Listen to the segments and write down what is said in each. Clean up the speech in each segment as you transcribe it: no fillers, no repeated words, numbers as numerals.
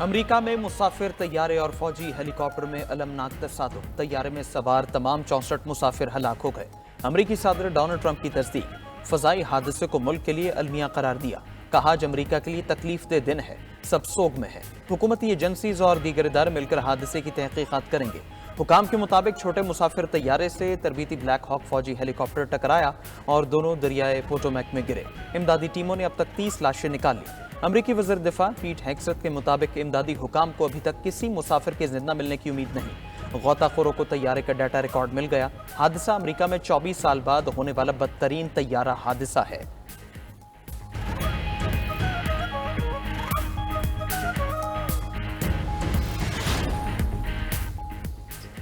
America में मुसाफिर तैयारे और फौजी हेलीकॉप्टर में अलमनाक तसादुम। तैयारे में सवार तमाम 64 मुसाफिर हलाक हो गए। अमेरिकी सदर डोनाल्ड ट्रंप की तस्दीक। फजाई हादसे को मुल्क के लिए अलमिया करार दिया। कहा आज अमेरिका के लिए तकलीफदेह दिन है, सब सोग में है। हुकूमती एजेंसीज और दीगर इदारे मिलकर हादसे की तहकीकात करेंगे। हुकाम के मुताबिक छोटे मुसाफिर तैयारे से तरबीती ब्लैक हॉक फौजी हेलीकॉप्टर टकराया और दोनों दरियाए पोटोमैक में गिरे। इमदादी टीमों ने अब तक 30 लाशें निकाली। अमरीकी वज़ीर दिफा पीट हेग्सेथ के मुताबिक इमदादी हुकाम को अभी तक किसी मुसाफिर के जिंदा मिलने की उम्मीद नहीं। गौताखोरों को तैयारे का डाटा रिकॉर्ड मिल गया। हादसा अमरीका में 24 साल बाद होने वाला बदतरीन तैयारा हादसा है।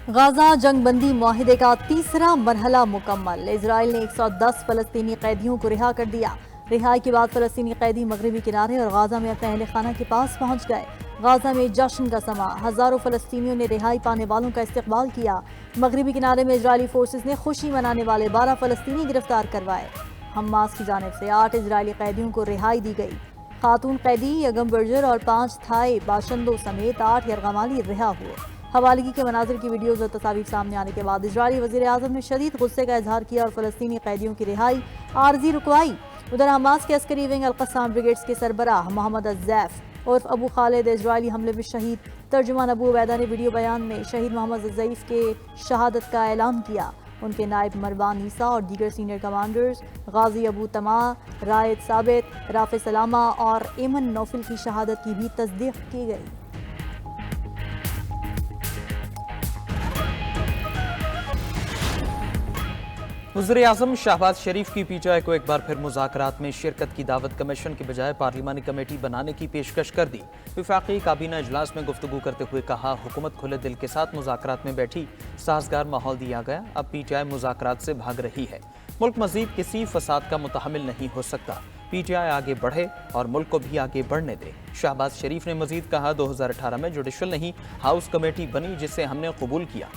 गाजा जंगबंदी मुआहिदे का तीसरा मरहला मुकम्मल। इजराइल ने 110 फलस्तीनी कैदियों को रिहा कर दिया। रिहाई के बाद फलस्तीनी कैदी मगरबी किनारे और गाजा में अपने अहले खाना के पास पहुंच गए। गाजा में जश्न का समा। हजारों फलस्तीनियों ने रिहाई पाने वालों का इस्तकबाल किया। मगरबी किनारे में इजरायली फोर्सेस ने खुशी मनाने वाले 12 फलस्तीनी गिरफ्तार करवाए। हमास की जानिब से 8 इजरायली कैदियों को रिहाई दी गई। खातून कैदी यगम बर्जर और 5 थाई बाशिंदों समेत 8 यरगमाली रिहा हुए। हवालगी के मनाजिर की वीडियोज और तस्वीर सामने आने के बाद इजरायली वज़ीर आज़म ने शदीद गुस्से का इजहार किया और फलस्तीनी कैदियों की रिहाई आर्जी रुकवाई। उधर हमास के अस्करी विंग अल-क़स्साम ब्रिगेड्स के सरबराह मोहम्मद अज़ैफ उर्फ अबू खालिद इजरायली हमले में शहीद तर्जुमान अबू उबैदा ने वीडियो बयान में शहीद मोहम्मद ज़ईफ के शहादत का ऐलान किया। उनके नायब मरवान ईसा और दीगर सीनियर कमांडर्स गाजी अबू तमा, रायद साबित, राफे सलामा और एमन नौफिल की शहादत की भी तस्दीक की गई। वज़ीर आज़म शहबाज शरीफ की पीटीआई को एक बार फिर मुज़ाकरात में शिरकत की दावत कमीशन के बजाय पार्लिमानी कमेटी बनाने की पेशकश कर दी। वफाकी काबीना इजलास में गुफ्तगू करते हुए कहा, हुकूमत खुले दिल के साथ मुज़ाकरात में बैठी, साजगार माहौल दिया गया, अब पीटीआई मुज़ाकरात से भाग रही है। मुल्क मजीद किसी फसाद का मुतहमिल नहीं हो सकता। पीटीआई आगे बढ़े और मुल्क को भी आगे बढ़ने दे। शहबाज शरीफ ने मजीद कहा, 2018 में जुडिशल नहीं हाउस कमेटी बनी जिसे हमने कबूल किया।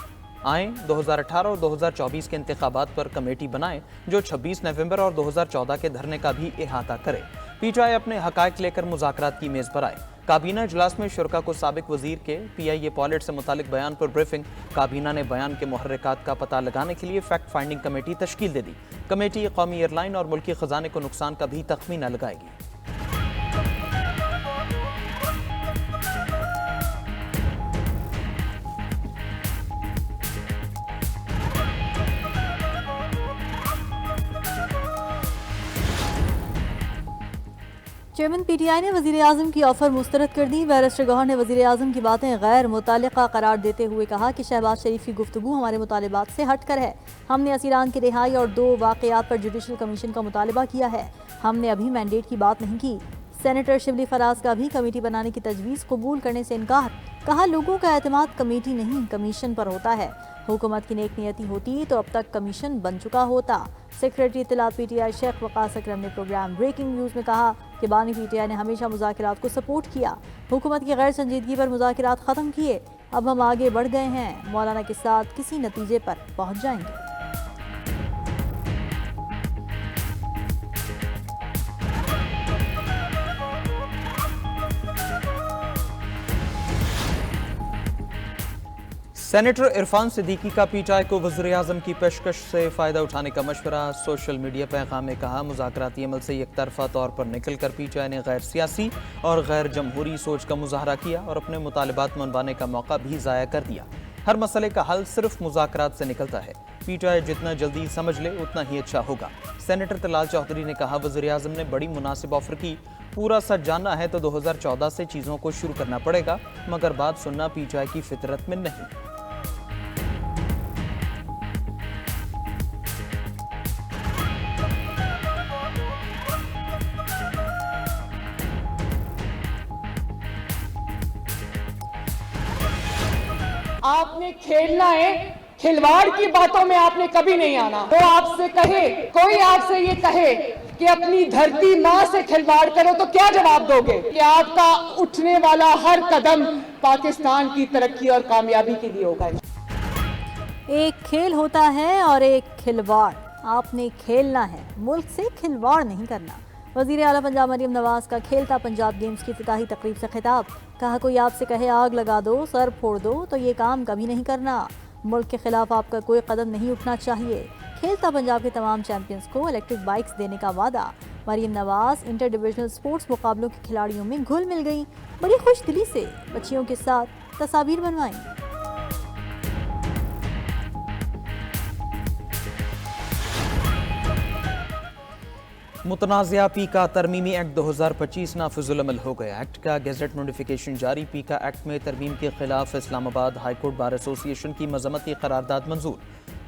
आए 2018 और 2024 के इंतखाबात पर कमेटी बनाएं जो 26 नवंबर और 2014 के धरने का भी इहाता करे। पीटीआई अपने हकायक लेकर मुज़ाकरात की मेज़ पर आए। काबीना इजलास में शुरका को साबिक वजीर के पीआईए पॉलिट से मुतालिक बयान पर ब्रीफिंग। काबीना ने बयान के मुहर्रिकात का पता लगाने के लिए फैक्ट फाइंडिंग कमेटी तश्कील दे दी। कमेटी कौमी एयरलाइन और मुल्की खजाने को नुकसान का भी तखमीना लगाएगी। चेयरमैन पीटीआई ने वज़ीर आज़म की ऑफर मुस्तरद कर दी। बैरिस्टर गौहर ने वज़ीर आज़म की बातें गैर मुताल्लिक़ा करार देते हुए कहा कि शहबाज शरीफ की गुफ्तगू हमारे मुतालिबात से हट कर है। हमने असीरान की रिहाई और 2 वाक़यात पर जुडिशल कमीशन का मुतालबा किया है। हमने अभी मैंडेट की बात नहीं की। सेनेटर शिबली फराज का भी कमेटी बनाने की तजवीज़ कबूल करने से इनकार। कहा, लोगों का एतमाद कमेटी नहीं कमीशन पर होता है। हुकूमत की नेक नियति होती तो अब तक कमीशन बन चुका होता। सेक्रेटरी इत्तलात पीटीआई शेख वकास अकरम ने प्रोग्राम ब्रेकिंग न्यूज़ में कहा कि बानी पीटीआई ने हमेशा मुज़ाकरात को सपोर्ट किया। हुकूमत की गैर संजीदगी पर मुज़ाकरात ख़त्म किए। अब हम आगे बढ़ गए हैं, मौलाना के साथ किसी नतीजे पर पहुँच जाएंगे। सेनेटर इरफान सिद्दीकी का पीटीआई को वज़ीर आज़म की पेशकश से फ़ायदा उठाने का मशवरा। सोशल मीडिया पैगाम में कहा, मुज़ाकराती अमल से एक तरफा तौर पर निकल कर पीटीआई ने गैर सियासी और गैर जमहूरी सोच का मुजाहरा किया और अपने मुतालिबात मनवाने का मौका भी ज़ाया कर दिया। हर मसले का हल सिर्फ मुज़ाकरात से निकलता है। पीटीआई जितना जल्दी समझ ले उतना ही अच्छा होगा। सेनेटर तलाल चौधरी ने कहा, वज़ीर आज़म ने बड़ी मुनासिब ऑफर की। पूरा सच जानना है तो 2014 से चीज़ों को शुरू करना पड़ेगा, मगर बात सुनना पीटीआई की फितरत में नहीं। आपने खेलना है, खिलवाड़ की बातों में आपने कभी नहीं आना। वो आपसे कहे, कोई आपसे ये कहे कि अपनी धरती माँ से खिलवाड़ करो तो क्या जवाब दोगे? कि आपका उठने वाला हर कदम पाकिस्तान की तरक्की और कामयाबी के लिए होगा। एक खेल होता है और एक खिलवाड़। आपने खेलना है, मुल्क से खिलवाड़ नहीं करना। वज़ीर आला पंजाब मरियम नवाज का खेलता पंजाब गेम्स की इफ्तिताही तकरीब से खिताब। कहा, कोई आपसे कहे आग लगा दो, सर फोड़ दो तो ये काम कभी नहीं करना। मुल्क के खिलाफ आपका कोई कदम नहीं उठना चाहिए। खेलता पंजाब के तमाम चैंपियंस को इलेक्ट्रिक बाइक्स देने का वादा। Maryam Nawaz inter divisional sports मुकाबलों के खिलाड़ियों में घुल मिल गई। बड़ी खुश दिली से बच्चियों के साथ तस्वीर बनवाई। मुतनाज़िया पीका तरमीमी एक्ट 2025 नाफिजुल अमल हो गया। एक्ट का गेजेट नोटिफिकेशन जारी। पीका एक्ट में तरमीम के खिलाफ इस्लामाबाद हाईकोर्ट बार एसोसिएशन की मजम्मती करारदाद मंजूर।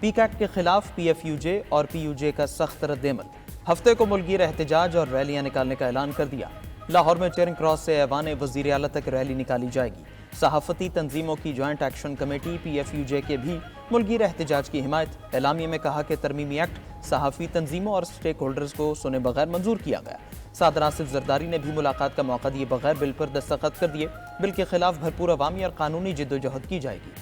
पीका एक्ट के खिलाफ PFUJ और PUJ का सख्त रद्द-ए-अमल। हफ्ते को मुल्कीर एहतजाज और रैलियां निकालने का ऐलान कर दिया। लाहौर में चेयरिंग क्रॉस से ऐवान वज़ीर आला तक रैली निकाली जाएगी। सहाफ़ती तंजीमों की जॉइंट एक्शन कमेटी PFUJ के भी मुल्कीर एहतजाज की हिमायत। एलामिया में कहा कि तरमीमी एक्ट सहाफ़ी तंजीमों और स्टेक होल्डर्स को सुने बगैर मंजूर किया गया। सादर आसिफ जरदारी ने भी मुलाकात का मौका दिए बगैर बिल पर दस्तखत कर दिए। बिल के खिलाफ भरपूर अवामी और कानूनी जिद्दोजहद की जाएगी।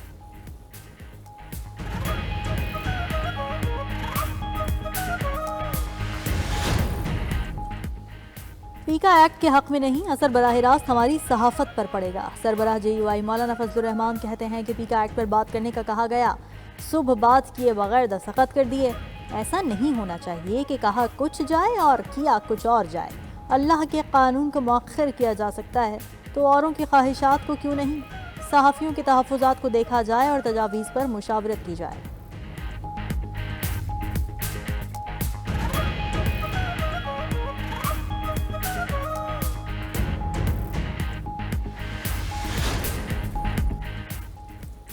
पीका एक्ट के हक में नहीं, असर बराह रास्त हमारी सहाफत पर पड़ेगा। सरबराह JUI मौलाना फजलुर रहमान कहते हैं कि पीका एक्ट पर बात करने का कहा गया, सुबह बात किए बगैर दस्तखत कर दिए। ऐसा नहीं होना चाहिए कि कहा कुछ जाए और किया कुछ और जाए। अल्लाह के कानून को मौखर किया जा सकता है तो औरों की ख्वाहिशात को क्यों नहीं। सहाफ़ियों के तहफ़्फ़ुज़ात को देखा जाए और तजावीज़ पर मुशावरत की जाए।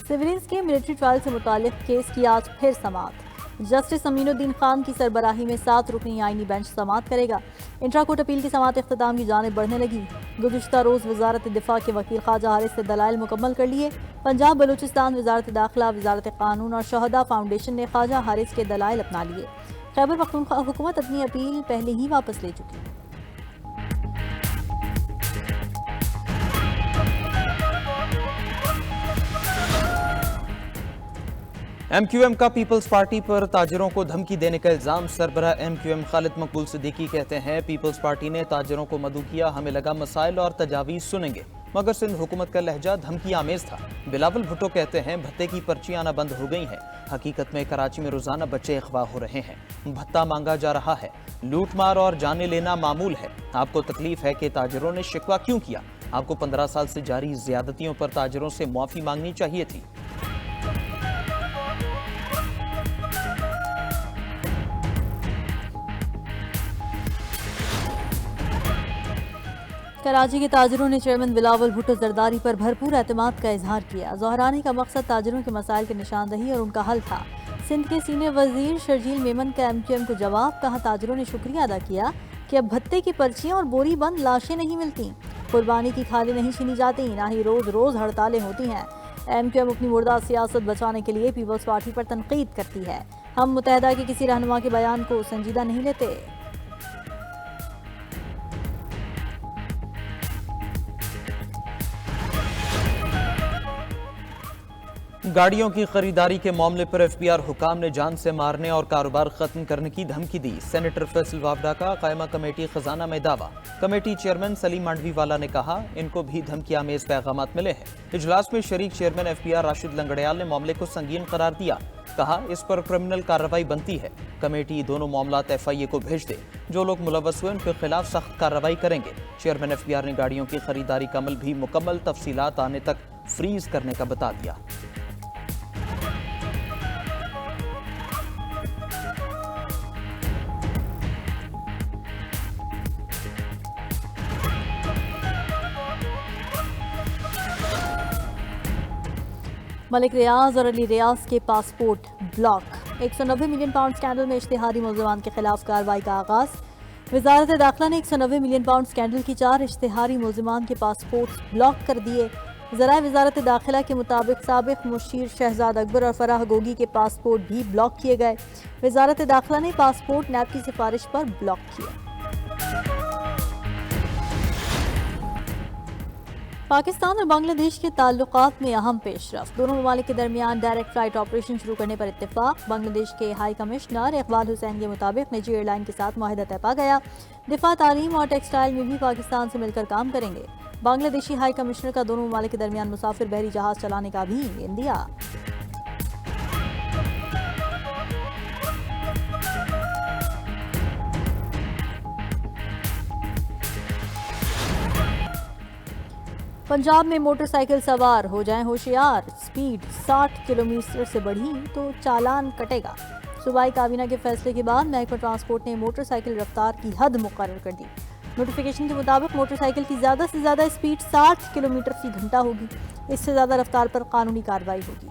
सिविलियंस के मिलिट्री ट्रायल से मुतालिक केस की आज फिर समाअत। जस्टिस अमीनुद्दीन खान की सरबराही में 7 रुकनी आईनी बेंच समाअत करेगा। इंट्रा कोर्ट अपील की समाअत इख्तिताम की जानिब बढ़ने लगी। गुज़िश्ता रोज़ वजारत दिफा के वकील ख्वाजा हारिस से दलाइल मुकम्मल कर लिए। पंजाब बलूचिस्तान वजारत दाखिला, वजारत कानून और शहदा फाउंडेशन ने ख्वाजा हारिस के दलाइल अपना लिए। खैबर पख्तूनख्वा हुकूमत अपनी अपील पहले ही वापस ले चुकी। MQM का पीपल्स पार्टी पर ताजरों को धमकी देने का इल्जाम। सरबराह MQM खालिद मकबूल सिद्दीकी कहते हैं, पीपल्स पार्टी ने ताजरों को मदऊ किया। हमें लगा मसाइल और तजावीज़ सुनेंगे, मगर सिंध हुकूमत का लहजा धमकी आमेज था। बिलावल भुट्टो कहते हैं, भत्ते की पर्चियां आना बंद हो गई हैं। हकीकत में कराची में रोजाना बच्चे अगवा हो रहे हैं, भत्ता मांगा जा रहा है। लूट मार और जाने लेना मामूल है। आपको तकलीफ है कि ताजरों ने शिकवा क्यों किया? आपको 15 साल से जारी ज्यादतियों पर ताजरों से मुआफी मांगनी चाहिए थी। कराची के ताजरों ने चेयरमैन बिलावल भुट्टो जरदारी पर भरपूर एतमाद का इजहार किया। जोहरानी का मकसद ताजरों के मसाइल की निशानदही और उनका हल था। सिंध के सीनियर वजीर शर्जील मेमन का MQM को जवाब। कहा, ताजरों ने शुक्रिया अदा किया कि अब भत्ते की पर्चियां और बोरी बंद लाशें नहीं मिलती, कुर्बानी की खाली नहीं छीनी जाती, ना ही रोज रोज हड़तालें होती हैं। MQM अपनी मुर्दा सियासत बचाने के लिए पीपल्स पार्टी पर तनकीद करती है। हम मुत्तहदा के किसी रहनुमा के बयान को संजीदा नहीं लेते। गाड़ियों की खरीदारी के मामले पर FBR हुकाम ने जान से मारने और कारोबार खत्म करने की धमकी दी। सेनेटर फैसल वावडा का कायमा कमेटी खजाना में दावा। कमेटी चेयरमैन सलीम मांडवीवाला ने कहा, इनको भी धमकी आमेज पैगामात मिले हैं। इजलास में शरीक चेयरमैन FBR राशिद लंगड़ियाल ने मामले को संगीन करार दिया। कहा, इस पर क्रिमिनल कार्रवाई बनती है। कमेटी दोनों मामलात FIA को भेज दे। जो लोग मुलव्वस हुए उनके खिलाफ सख्त कार्रवाई करेंगे। चेयरमैन FBR ने गाड़ियों की खरीदारी का अमल भी मुकम्मल तफसीलात आने तक फ्रीज करने का बता दिया। मलिक रियाज और अली रियाज के passport block. 190 million pound scandal में इश्तिहारी मुलज़मान के खिलाफ कार्रवाई का आगाज। वजारत दाखिला ने 190 मिलियन पाउंड स्कैंडल की 4 इश्तिहारी मुलज़मान के पासपोर्ट ब्लॉक कर दिए। ज़राए वजारत दाखिला के मुताबिक साबिक मुशीर शहजाद अकबर और फराह गोगी के पासपोर्ट भी ब्लॉक किए गए। वजारत दाखिला ने पासपोर्ट नैब की सिफारिश पर ब्लॉक किया। पाकिस्तान और बांग्लादेश के ताल्लुकात में अहम पेशरफ, दोनों ममालिक के दरमियान डायरेक्ट फ्लाइट ऑपरेशन शुरू करने पर इत्तेफाक। बांग्लादेश के हाई कमिश्नर इकबाल हुसैन के मुताबिक निजी एयरलाइन के साथ माहिदा तय पा गया। दिफा, तालीम और टेक्सटाइल में भी पाकिस्तान से मिलकर काम करेंगे। बांग्लादेशी हाई कमिश्नर का दोनों ममालिक के दरमियान मुसाफिर बहरी जहाज चलाने का भी इंदिया। पंजाब में मोटरसाइकिल सवार हो जाएं होशियार, स्पीड 60 किलोमीटर से बढ़ी तो चालान कटेगा। सूबाई काबीना के फैसले के बाद महकमा ट्रांसपोर्ट ने मोटरसाइकिल रफ्तार की हद मुकर्रर कर दी। नोटिफिकेशन के मुताबिक मोटरसाइकिल की ज़्यादा से ज़्यादा स्पीड 60 किलोमीटर फी घंटा होगी। इससे ज़्यादा रफ्तार पर कानूनी कार्रवाई होगी।